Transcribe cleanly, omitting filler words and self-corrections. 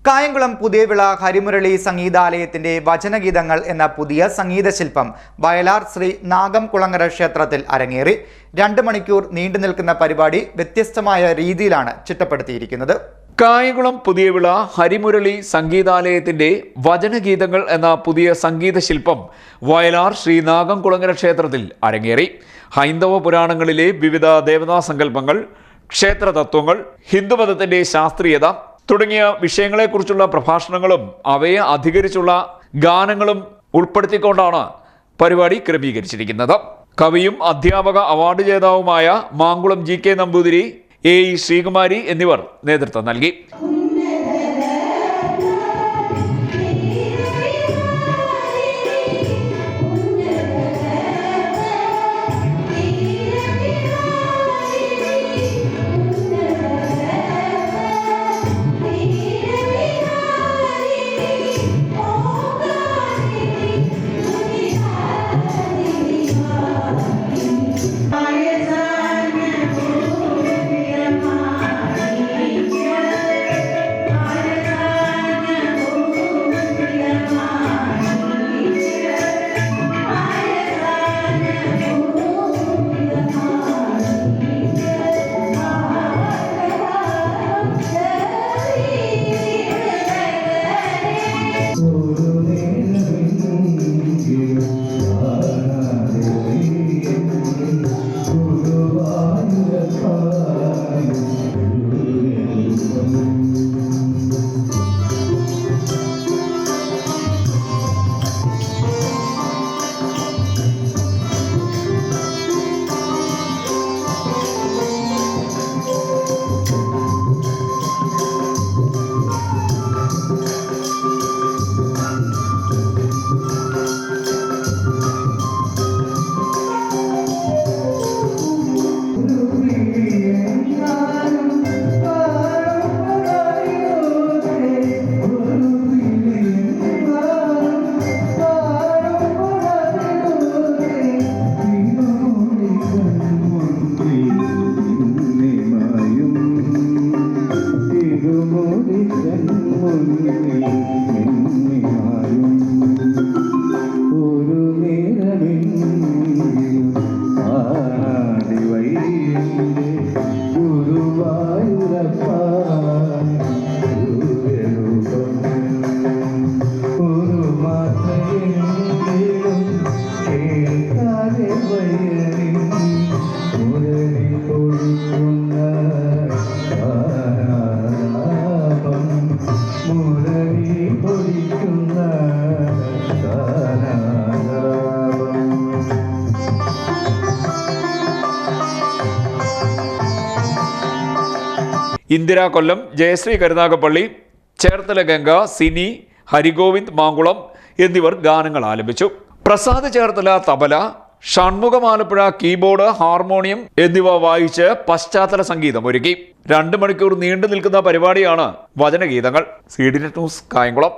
കായംകുളം പുതിയവിള ഹരിമുരളി സംഗീതാലയത്തിന്റെ വചനഗീതങ്ങൾ എന്ന പുതിയ സംഗീതശില്പം വയലാർ ശ്രീ നാഗംകുളങ്ങര ക്ഷേത്രത്തിൽ അരങ്ങേറി. 2 മണിക്കൂർ നീണ്ടു നിൽക്കുന്ന പരിപാടി വ്യത്യസ്തമായ രീതിയിലാണ് ചിട്ടപ്പെടുത്തിയിരിക്കുന്നത്. കായംകുളം പുതിയവിള ഹരിമുരളി സംഗീതാലയത്തിന്റെ വചനഗീതങ്ങൾ എന്ന പുതിയ സംഗീതശില്പം വയലാർ ശ്രീ നാഗംകുളങ്ങര ക്ഷേത്രത്തിൽ അരങ്ങേറി. ഹൈന്ദവ പുരാണങ്ങളിലെ വിവിധ ദേവതാ സങ്കല്പങ്ങൾ, ക്ഷേത്രതത്വങ്ങൾ, ഹിന്ദുമതത്തിന്റെ ശാസ്ത്രീയത തുടങ്ങിയ വിഷയങ്ങളെക്കുറിച്ചുള്ള പ്രഭാഷണങ്ങളും അവയെ അധികരിച്ചുള്ള ഗാനങ്ങളും ഉൾപ്പെടുത്തിക്കൊണ്ടാണ് പരിപാടി ക്രമീകരിച്ചിരിക്കുന്നത്. കവിയും അധ്യാപക അവാർഡ് ജേതാവുമായ മാങ്കുളം GK നമ്പൂതിരി, AE ശ്രീകുമാരി എന്നിവർ നേതൃത്വം നൽകി. ഇന്ദിരാ കൊല്ലം, ജയശ്രീ കരുനാഗപ്പള്ളി, ചേർത്തല ഗംഗ, സിനി, ഹരിഗോവിന്ദ് മാങ്കുളം എന്നിവർ ഗാനങ്ങൾ ആലപിച്ചു. പ്രസാദ് ചേർത്തല തബല, ഷൺമുഖം ആലപ്പുഴ കീബോർഡ്, ഹാർമോണിയം എന്നിവ വായിച്ച് പശ്ചാത്തല സംഗീതം ഒരുക്കി. 2 മണിക്കൂർ നീണ്ടു നിൽക്കുന്ന പരിപാടിയാണ് വചനഗീതങ്ങൾ. CDNet news, Kayamkulam.